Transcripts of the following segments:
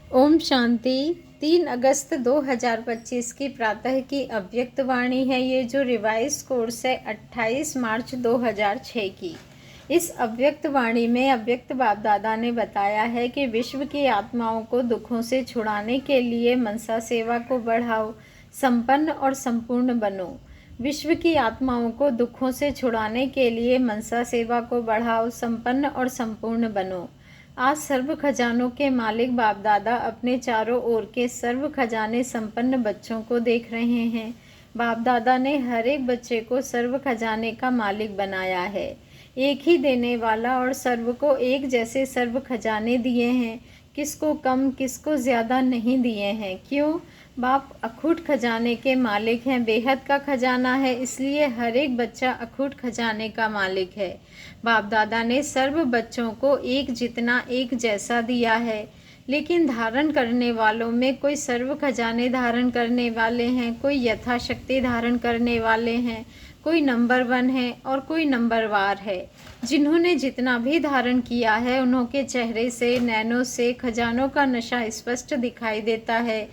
ओम शांति। 3 अगस्त 2025 की प्रातः की अव्यक्त वाणी है। ये जो रिवाइज कोर्स है 28 मार्च 2006 की। इस अव्यक्त वाणी में अव्यक्त बाप दादा ने बताया है कि विश्व की आत्माओं को दुखों से छुड़ाने के लिए मनसा सेवा को बढ़ाओ, संपन्न और संपूर्ण बनो। विश्व की आत्माओं को दुखों से छुड़ाने के लिए मनसा सेवा को बढ़ाओ, संपन्न और संपूर्ण बनो। आज सर्व खजानों के मालिक बाप दादा अपने चारों ओर के सर्व खजाने संपन्न बच्चों को देख रहे हैं। बाप दादा ने हर एक बच्चे को सर्व खजाने का मालिक बनाया है। एक ही देने वाला और सर्व को एक जैसे सर्व खजाने दिए हैं। किसको कम किसको ज़्यादा नहीं दिए हैं। क्यों? बाप अखूट खजाने के मालिक हैं। बेहद का खजाना है, इसलिए हर एक बच्चा अखूट खजाने का मालिक है। बाप दादा ने सर्व बच्चों को एक जितना एक जैसा दिया है, लेकिन धारण करने वालों में कोई सर्व खजाने धारण करने वाले हैं, कोई यथाशक्ति धारण करने वाले हैं, कोई नंबर 1 है और कोई नंबरवार है। जिन्होंने जितना भी धारण किया है उन्होंने चेहरे से, नैनों से खजानों का नशा स्पष्ट दिखाई देता है।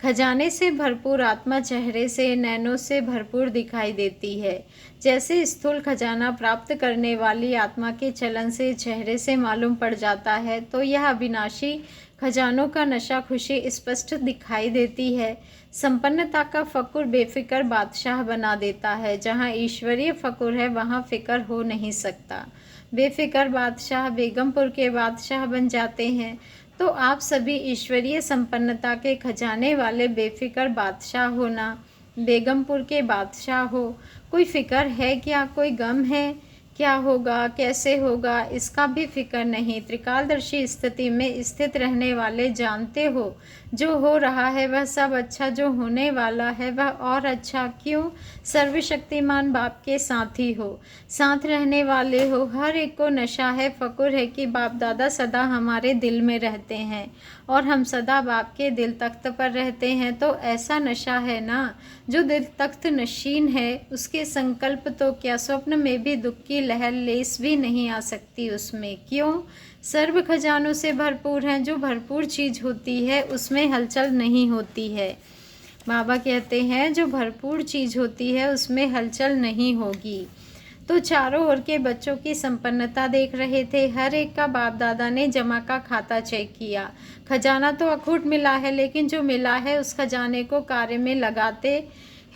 खजाने से भरपूर आत्मा चेहरे से, नैनों से भरपूर दिखाई देती है। जैसे स्थूल खजाना प्राप्त करने वाली आत्मा के चलन से चेहरे से मालूम पड़ जाता है, तो यह अविनाशी खजानों का नशा खुशी स्पष्ट दिखाई देती है। संपन्नता का फकुर बेफिक्र बादशाह बना देता है। जहाँ ईश्वरीय फकुर है वहाँ फिक्र हो नहीं सकता। बेफिक्र बादशाह बेगमपुर के बादशाह बन जाते हैं। तो आप सभी ईश्वरीय संपन्नता के खजाने वाले बेफिक्र बादशाह हो ना। बेगमपुर के बादशाह हो। कोई फिक्र है क्या? कोई गम है? क्या होगा, कैसे होगा, इसका भी फिक्र नहीं। त्रिकालदर्शी स्थिति में स्थित रहने वाले जानते हो जो हो रहा है वह सब अच्छा, जो होने वाला है वह और अच्छा। क्यों? सर्वशक्तिमान बाप के साथ ही हो, साथ रहने वाले हो। हर एक को नशा है, फकुर है कि बाप दादा सदा हमारे दिल में रहते हैं और हम सदा बाप के दिल तख्त पर रहते हैं। तो ऐसा नशा है ना, जो दिल तख्त नशीन है उसके संकल्प तो क्या स्वप्न में भी दुख की लहर लेस भी नहीं आ सकती उसमें। क्यों? सर्व खजानों से भरपूर हैं। जो भरपूर चीज़ होती है उसमें हलचल नहीं होती है। बाबा कहते हैं जो भरपूर चीज़ होती है उसमें हलचल नहीं होगी। तो चारों ओर के बच्चों की संपन्नता देख रहे थे। हर एक का बाप दादा ने जमा का खाता चेक किया। खजाना तो अखूट मिला है, लेकिन जो मिला है उस खजाने को कार्य में लगाते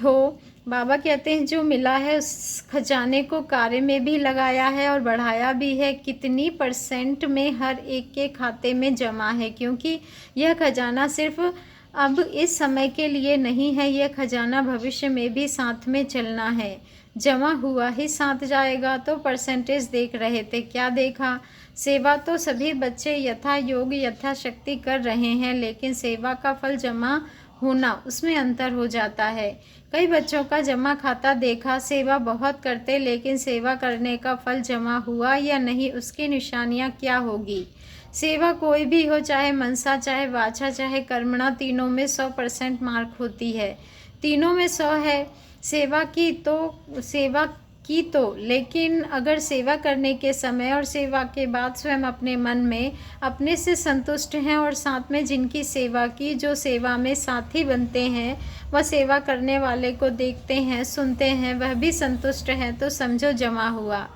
हो। बाबा कहते हैं जो मिला है उस खजाने को कार्य में भी लगाया है और बढ़ाया भी है। कितनी % में हर एक के खाते में जमा है, क्योंकि यह खजाना सिर्फ अब इस समय के लिए नहीं है, यह खजाना भविष्य में भी साथ में चलना है। जमा हुआ ही साथ जाएगा। तो % देख रहे थे, क्या देखा? सेवा तो सभी बच्चे यथा योग यथा शक्ति कर रहे हैं, लेकिन सेवा का फल जमा होना उसमें अंतर हो जाता है। कई बच्चों का जमा खाता देखा, सेवा बहुत करते, लेकिन सेवा करने का फल जमा हुआ या नहीं उसकी निशानियाँ क्या होगी? सेवा कोई भी हो, चाहे मनसा, चाहे वाचा, चाहे कर्मणा, तीनों में 100% मार्क होती है। तीनों में 100 है। सेवा की तो लेकिन अगर सेवा करने के समय और सेवा के बाद स्वयं अपने मन में अपने से संतुष्ट हैं और साथ में जिनकी सेवा की, जो सेवा में साथी बनते हैं, वह सेवा करने वाले को देखते हैं, सुनते हैं, वह भी संतुष्ट है, तो समझो जमा हुआ।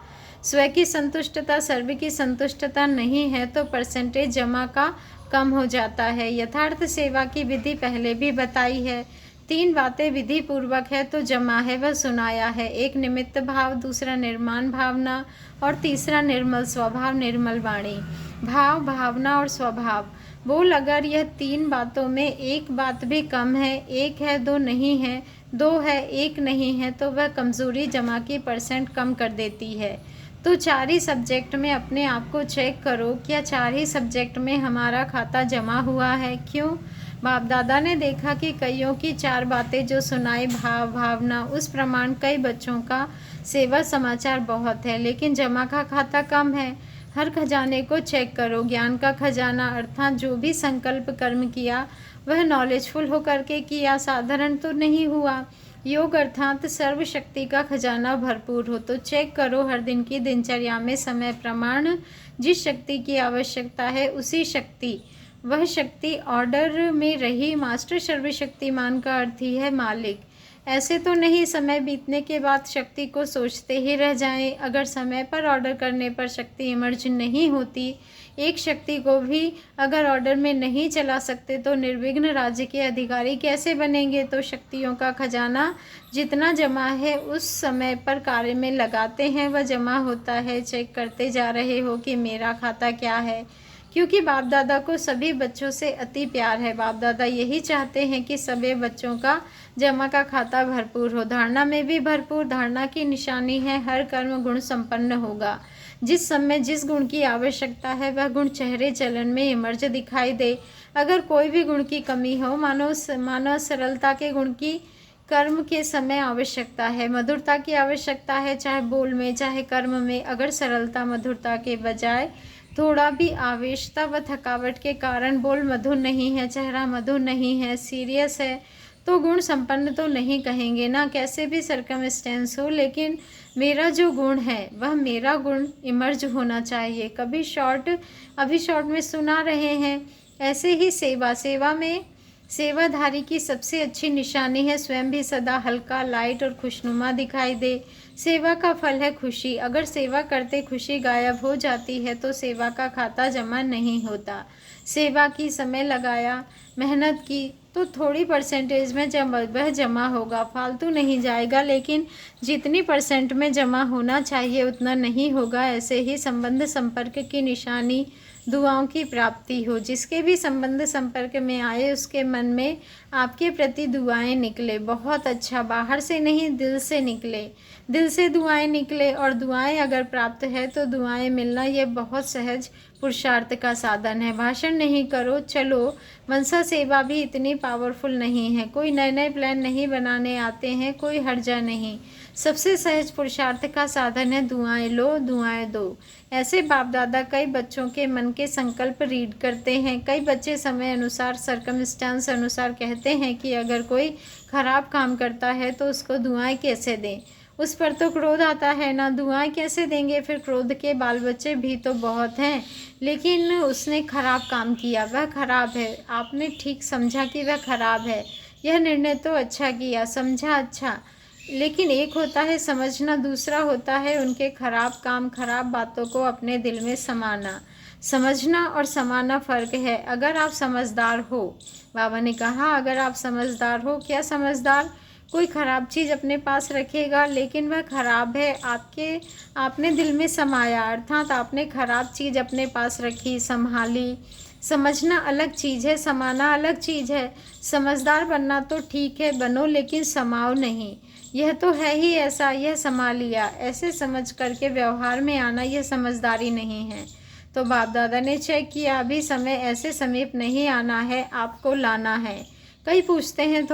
स्वयं की संतुष्टता सर्व की संतुष्टता नहीं है तो % जमा का कम हो जाता है। यथार्थ सेवा की विधि पहले भी बताई है। 3 बातें विधि पूर्वक है तो जमा है वह सुनाया है। एक निमित्त भाव, दूसरा निर्माण भावना और तीसरा निर्मल स्वभाव, निर्मल वाणी। भाव, भावना और स्वभाव बोल, अगर यह 3 बातों में एक बात भी कम है, 1 है 2 नहीं है, 2 है 1 नहीं है, तो वह कमज़ोरी जमा की % कम कर देती है। तो 4 ही सब्जेक्ट में अपने आप को चेक करो, क्या 4 ही सब्जेक्ट में हमारा खाता जमा हुआ है? क्यों? बाप दादा ने देखा कि कईयों की 4 बातें जो सुनाई, भाव, भावना, उस प्रमाण कई बच्चों का सेवा समाचार बहुत है, लेकिन जमा का खाता कम है। हर खजाने को चेक करो। ज्ञान का खजाना अर्थात जो भी संकल्प कर्म किया वह नॉलेजफुल होकर के किया, साधारण तो नहीं हुआ। योग अर्थात सर्वशक्ति का खजाना भरपूर हो। तो चेक करो हर दिन की दिनचर्या में समय प्रमाण जिस शक्ति की आवश्यकता है उसी शक्ति वह शक्ति ऑर्डर में रही। मास्टर सर्वशक्तिमान का अर्थ ही है मालिक। ऐसे तो नहीं समय बीतने के बाद शक्ति को सोचते ही रह जाएं। अगर समय पर ऑर्डर करने पर शक्ति इमर्ज नहीं होती, एक शक्ति को भी अगर ऑर्डर में नहीं चला सकते तो निर्विघ्न राज्य के अधिकारी कैसे बनेंगे। तो शक्तियों का खजाना जितना जमा है उस समय पर कार्य में लगाते हैं वह जमा होता है। चेक करते जा रहे हो कि मेरा खाता क्या है, क्योंकि बाप दादा को सभी बच्चों से अति प्यार है। बाप दादा यही चाहते हैं कि सभी बच्चों का जमा का खाता भरपूर हो, धारणा में भी भरपूर। धारणा की निशानी है हर कर्म गुण संपन्न होगा। जिस समय जिस गुण की आवश्यकता है वह गुण चेहरे चलन में इमर्ज दिखाई दे। अगर कोई भी गुण की कमी हो, मानो सरलता के गुण की कर्म के समय आवश्यकता है, मधुरता की आवश्यकता है, चाहे बोल में चाहे कर्म में। अगर सरलता मधुरता के बजाय थोड़ा भी आवेशता व थकावट के कारण बोल मधुर नहीं है, चेहरा मधुर नहीं है, सीरियस है, तो गुण संपन्न तो नहीं कहेंगे ना, कैसे भी सर्कमस्टेंस हो। लेकिन मेरा जो गुण है वह मेरा गुण इमर्ज होना चाहिए। अभी शॉर्ट में सुना रहे हैं। ऐसे ही सेवा में सेवाधारी की सबसे अच्छी निशानी है स्वयं भी सदा हल्का, लाइट और खुशनुमा दिखाई दे। सेवा का फल है खुशी। अगर सेवा करते खुशी गायब हो जाती है तो सेवा का खाता जमा नहीं होता। सेवा की समय लगाया, मेहनत की तो थोड़ी परसेंटेज में वह जमा होगा, फालतू नहीं जाएगा। लेकिन जितनी परसेंट में जमा होना चाहिए उतना नहीं होगा। ऐसे ही संबंध संपर्क की निशानी दुआओं की प्राप्ति हो। जिसके भी संबंध संपर्क में आए उसके मन में आपके प्रति दुआएं निकले। बहुत अच्छा, बाहर से नहीं दिल से निकले, दिल से दुआएं निकले। और दुआएं अगर प्राप्त है तो दुआएं मिलना ये बहुत सहज पुरुषार्थ का साधन है। भाषण नहीं करो, चलो। मनसा सेवा भी इतनी पावरफुल नहीं है। कोई नए प्लान नहीं बनाने आते हैं, कोई हर्जा नहीं। सबसे सहज पुरुषार्थ का साधन है दुआएं लो, दुआएं दो। ऐसे बाप दादा कई बच्चों के मन के संकल्प रीड करते हैं। कई बच्चे समय अनुसार, सर्कमस्टांस अनुसार कहते हैं कि अगर कोई खराब काम करता है तो उसको दुआएं कैसे दें। उस पर तो क्रोध आता है ना, दुआएं कैसे देंगे। फिर क्रोध के बाल बच्चे भी तो बहुत हैं। लेकिन उसने खराब काम किया, वह खराब है। आपने ठीक समझा कि वह खराब है, यह निर्णय तो अच्छा किया, समझा अच्छा। लेकिन एक होता है समझना, दूसरा होता है उनके खराब काम, खराब बातों को अपने दिल में समाना। समझना और समाना फ़र्क है। अगर आप समझदार हो, बाबा ने कहा अगर आप समझदार हो, क्या समझदार? कोई ख़राब चीज़ अपने पास रखेगा लेकिन वह ख़राब है, आपने दिल में समाया, अर्थात आपने ख़राब चीज़ अपने पास रखी, संभाली। समझना अलग चीज़ है, समाना अलग चीज़ है। समझदार बनना तो ठीक है, बनो, लेकिन समाओ नहीं। यह तो है ही ऐसा, यह समा लिया, ऐसे समझ करके व्यवहार में आना यह समझदारी नहीं है। तो बाप दादा ने चेक किया, अभी समय ऐसे समीप नहीं आना है, आपको लाना है। कई पूछते हैं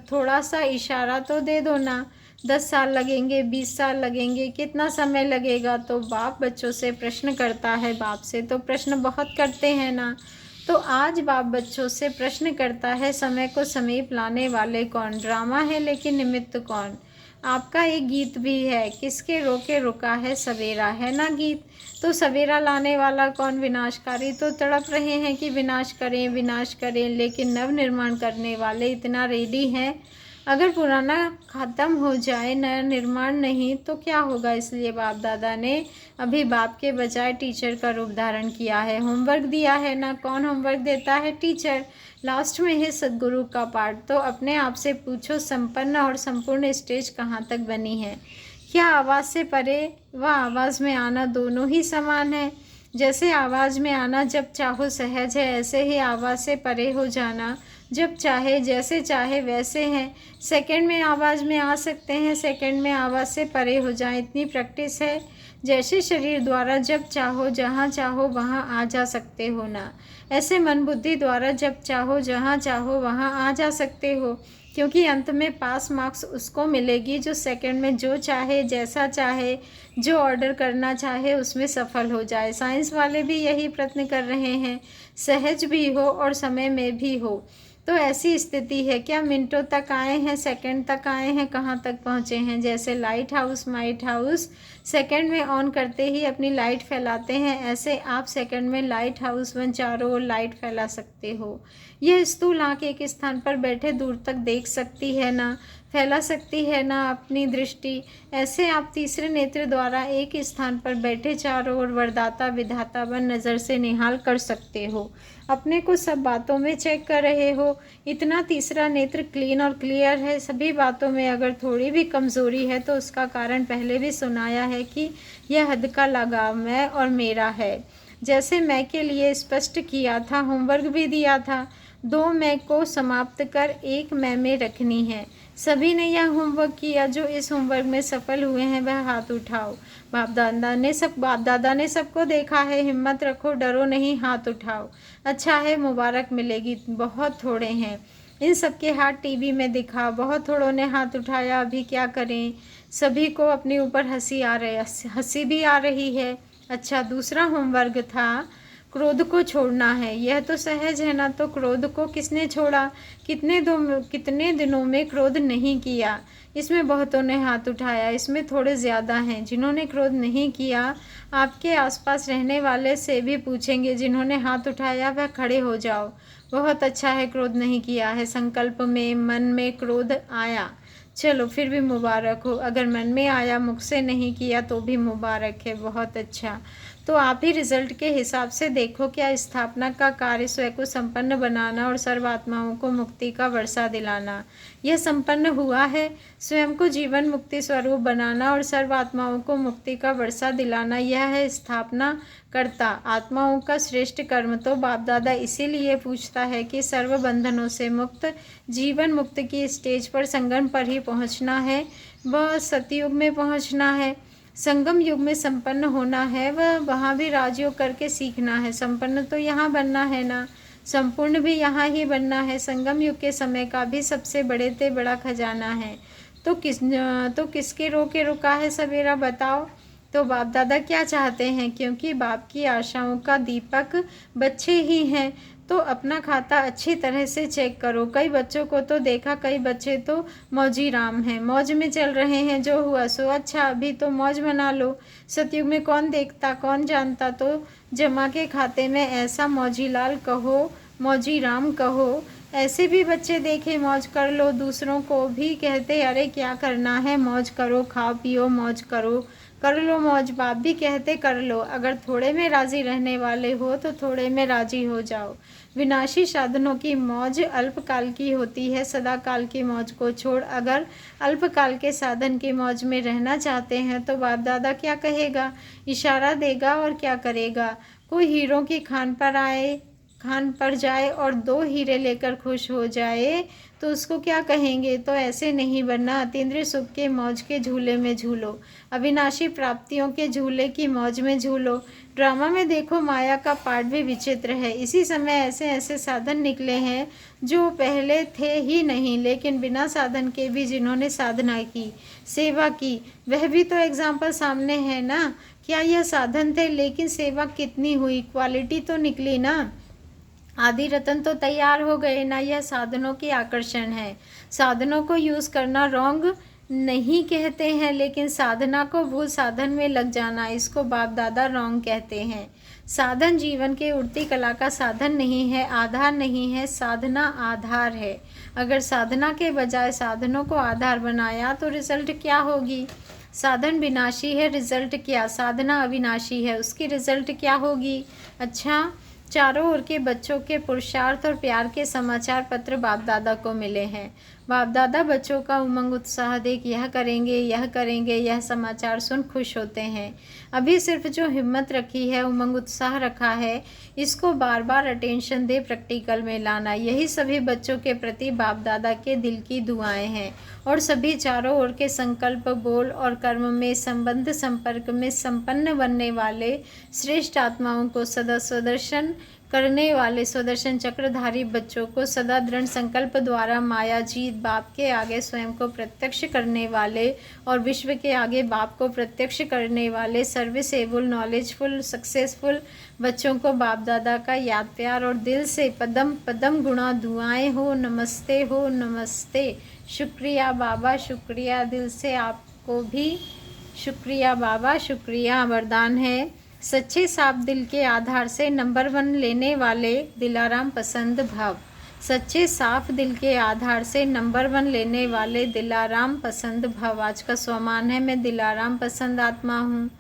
थोड़ा सा इशारा तो दे दो ना, 10 साल लगेंगे, 20 साल लगेंगे, कितना समय लगेगा। तो बाप बच्चों से प्रश्न करता है, बाप से तो प्रश्न बहुत करते हैं ना। तो आज बाप बच्चों से प्रश्न करता है, समय को समीप लाने वाले कौन? ड्रामा है लेकिन निमित्त कौन? आपका एक गीत भी है, किसके रोके रुका है सवेरा, है ना गीत। तो सवेरा लाने वाला कौन? विनाशकारी तो तड़प रहे हैं कि विनाश करें, लेकिन नव निर्माण करने वाले इतना रेडी हैं। अगर पुराना ख़त्म हो जाए, नया निर्माण नहीं तो क्या होगा। इसलिए बाप दादा ने अभी बाप के बजाय टीचर का रूप धारण किया है, होमवर्क दिया है ना। कौन होमवर्क देता है? टीचर। लास्ट में है सद्गुरु का पाठ। तो अपने आप से पूछो, संपन्न और संपूर्ण स्टेज कहाँ तक बनी है? क्या आवाज़ से परे व आवाज़ में आना दोनों ही समान है? जैसे आवाज़ में आना जब चाहो सहज है, ऐसे ही आवाज़ से परे हो जाना जब चाहे, जैसे चाहे वैसे हैं। सेकंड में आवाज़ में आ सकते हैं, सेकंड में आवाज़ से परे हो जाएं, इतनी प्रैक्टिस है। जैसे शरीर द्वारा जब चाहो जहाँ चाहो वहाँ आ जा सकते हो ना, ऐसे मन बुद्धि द्वारा जब चाहो जहाँ चाहो वहाँ आ जा सकते हो। क्योंकि अंत में पास मार्क्स उसको मिलेगी जो सेकंड में जो चाहे, जैसा चाहे, जो ऑर्डर करना चाहे उसमें सफल हो जाए। साइंस वाले भी यही प्रयत्न कर रहे हैं, सहज भी हो और समय में भी हो। तो ऐसी स्थिति है, क्या मिनटों तक आए हैं, सेकंड तक आए हैं, कहाँ तक पहुँचे हैं। जैसे light house might house second में ऑन करते ही अपनी लाइट फैलाते हैं, ऐसे आप सेकंड में लाइट हाउस में चारों ओर लाइट फैला सकते हो। यह स्थूल आँख एक स्थान पर बैठे दूर तक देख सकती है ना, फैला सकती है ना अपनी दृष्टि। ऐसे आप तीसरे नेत्र द्वारा एक स्थान पर बैठे चारों ओर वरदाता विधाता व नज़र से निहाल कर सकते हो। अपने को सब बातों में चेक कर रहे हो। इतना तीसरा नेत्र क्लीन और क्लियर है। सभी बातों में अगर थोड़ी भी कमज़ोरी है तो उसका कारण पहले भी सुनाया है कि यह हद का लगाव मैं और मेरा है। जैसे मैं के लिए स्पष्ट किया था, होमवर्क भी दिया था। 2 मैं को समाप्त कर 1 मैं में रखनी है। सभी ने यह होमवर्क किया। जो इस होमवर्क में सफल हुए हैं वह हाथ उठाओ। बाप दादा ने सबको देखा है। हिम्मत रखो, डरो नहीं, हाथ उठाओ। अच्छा है, मुबारक मिलेगी। बहुत थोड़े हैं, इन सबके हाथ टीवी में दिखा। बहुत थोड़ों ने हाथ उठाया, अभी क्या करें। सभी को अपने ऊपर हंसी भी आ रही है। अच्छा, दूसरा होमवर्क था क्रोध को छोड़ना है। यह तो सहज है ना, तो क्रोध को किसने छोड़ा। कितने दिनों में क्रोध नहीं किया। इसमें बहुतों ने हाथ उठाया। इसमें थोड़े ज़्यादा हैं जिन्होंने क्रोध नहीं किया। आपके आसपास रहने वाले से भी पूछेंगे, जिन्होंने हाथ उठाया वह खड़े हो जाओ। बहुत अच्छा है, क्रोध नहीं किया है। संकल्प में मन में क्रोध आया, चलो फिर भी मुबारक हो। अगर मन में आया, मुख से नहीं किया तो भी मुबारक है, बहुत अच्छा। तो आप ही रिजल्ट के हिसाब से देखो, क्या स्थापना का कार्य स्वयं को संपन्न बनाना और सर्वात्माओं को मुक्ति का वर्षा दिलाना, यह संपन्न हुआ है। स्वयं को जीवन मुक्ति स्वरूप बनाना और सर्वात्माओं को मुक्ति का वर्षा दिलाना, यह है स्थापना करता आत्माओं का श्रेष्ठ कर्म। तो बाप दादा इसीलिए पूछता है कि सर्व बंधनों से मुक्त जीवन मुक्त की स्टेज पर संगम पर ही पहुंचना है, वह सतयुग में पहुंचना है। संगम युग में संपन्न होना है, वह वहाँ भी राजयोग करके सीखना है। संपन्न तो यहाँ बनना है ना, संपूर्ण भी यहाँ ही बनना है। संगम युग के समय का भी सबसे बड़ा खजाना है। तो किसके रोके रुका है सवेरा, बताओ। तो बाप दादा क्या चाहते हैं, क्योंकि बाप की आशाओं का दीपक बच्चे ही हैं, तो अपना खाता अच्छी तरह से चेक करो। कई बच्चों को तो देखा, कई बच्चे तो मौजी राम हैं, मौज में चल रहे हैं। जो हुआ सो अच्छा, अभी तो मौज मना लो। सतयुग में कौन देखता, कौन जानता। तो जमा के खाते में ऐसा मौजी लाल कहो, मौजी राम कहो। ऐसे भी बच्चे देखे, मौज कर लो। दूसरों को भी कहते, अरे क्या करना है, मौज करो, खाओ पियो, मौज करो, कर लो मौज। बाप भी कहते, कर लो। अगर थोड़े में राजी रहने वाले हो तो थोड़े में राजी हो जाओ। विनाशी साधनों की मौज अल्पकाल की होती है, सदा काल की मौज को छोड़। अगर अल्पकाल के साधन की मौज में रहना चाहते हैं तो बाप दादा क्या कहेगा, इशारा देगा और क्या करेगा। कोई हीरों की खान पर जाए और 2 हीरे लेकर खुश हो जाए तो उसको क्या कहेंगे। तो ऐसे नहीं बनना। अतीन्द्रिय सुख के मौज के झूले में झूलो, अविनाशी प्राप्तियों के झूले की मौज में झूलो। ड्रामा में देखो, माया का पाठ भी विचित्र है। इसी समय ऐसे ऐसे साधन निकले हैं जो पहले थे ही नहीं, लेकिन बिना साधन के भी जिन्होंने साधना की, सेवा की, वह भी तो एग्जाम्पल सामने है ना। क्या यह साधन थे, लेकिन सेवा कितनी हुई, क्वालिटी तो निकली ना। आदि रतन तो तैयार हो गए ना। यह साधनों की आकर्षण है। साधनों को यूज़ करना रॉन्ग नहीं कहते हैं, लेकिन साधना को भूल साधन में लग जाना, इसको बाप दादा रॉन्ग कहते हैं। साधन जीवन के उड़ती कला का साधन नहीं है, आधार नहीं है। साधना आधार है। अगर साधना के बजाय साधनों को आधार बनाया तो रिजल्ट क्या होगी। साधन विनाशी है, रिजल्ट क्या। साधना अविनाशी है, उसकी रिजल्ट क्या होगी। अच्छा, चारों ओर के बच्चों के पुरुषार्थ और प्यार के समाचार पत्र बाप दादा को मिले हैं। बाप दादा बच्चों का उमंग उत्साह देख यह करेंगे, यह करेंगे, यह समाचार सुन खुश होते हैं। अभी सिर्फ जो हिम्मत रखी है, उमंग उत्साह रखा है, इसको बार बार अटेंशन दे प्रैक्टिकल में लाना। यही सभी बच्चों के प्रति बाप दादा के दिल की दुआएं हैं। और सभी चारों ओर के संकल्प, बोल और कर्म में संबंध संपर्क में संपन्न बनने वाले श्रेष्ठ आत्माओं को सदा स्वदर्शन करने वाले स्वदर्शन चक्रधारी बच्चों को सदा दृढ़ संकल्प द्वारा माया जीत बाप के आगे स्वयं को प्रत्यक्ष करने वाले और विश्व के आगे बाप को प्रत्यक्ष करने वाले सर्विसेबल, नॉलेजफुल, सक्सेसफुल बच्चों को बाप दादा का याद प्यार और दिल से पदम पदम गुणा दुआएं हो। नमस्ते हो, नमस्ते। शुक्रिया बाबा, शुक्रिया। दिल से आपको भी शुक्रिया बाबा, शुक्रिया। वरदान है, सच्चे साफ दिल के आधार से नंबर 1 लेने वाले दिलाराम पसंद भव। सच्चे साफ दिल के आधार से नंबर 1 लेने वाले दिलाराम पसंद भव। आज का स्वमान है, मैं दिलाराम पसंद आत्मा हूँ।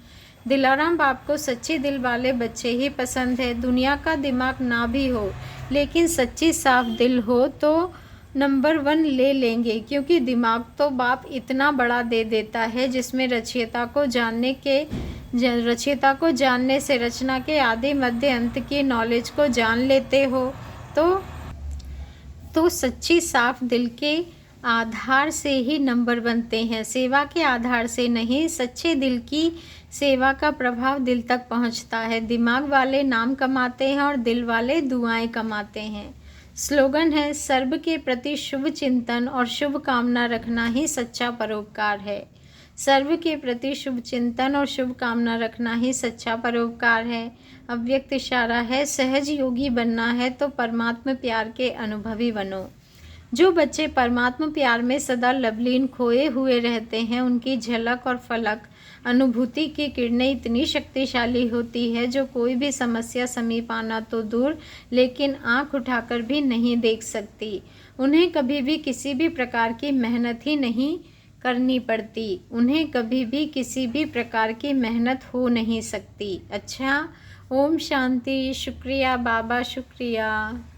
दिलाराम बाप को सच्चे दिल वाले बच्चे ही पसंद है। दुनिया का दिमाग ना भी हो, लेकिन सच्ची साफ दिल हो तो नंबर 1 ले लेंगे, क्योंकि दिमाग तो बाप इतना बड़ा दे देता है जिसमें रचयिता को जानने से रचना के आदि मध्य अंत की नॉलेज को जान लेते हो। तो सच्ची साफ दिल के आधार से ही नंबर बनते हैं, सेवा के आधार से नहीं। सच्चे दिल की सेवा का प्रभाव दिल तक पहुंचता है। दिमाग वाले नाम कमाते हैं और दिल वाले दुआएं कमाते हैं। स्लोगन है, सर्व के प्रति शुभ चिंतन और शुभ कामना रखना ही सच्चा परोपकार है। सर्व के प्रति शुभ चिंतन और शुभ कामना रखना ही सच्चा परोपकार है। अव्यक्त इशारा है, सहज योगी बनना है तो परमात्मा प्यार के अनुभवी बनो। जो बच्चे परमात्मा प्यार में सदा लवलीन खोए हुए रहते हैं, उनकी झलक और फलक अनुभूति की किरणें इतनी शक्तिशाली होती है जो कोई भी समस्या समीप आना तो दूर, लेकिन आंख उठाकर भी नहीं देख सकती। उन्हें कभी भी किसी भी प्रकार की मेहनत ही नहीं करनी पड़ती। उन्हें कभी भी किसी भी प्रकार की मेहनत हो नहीं सकती। अच्छा, ओम शांति। शुक्रिया बाबा, शुक्रिया।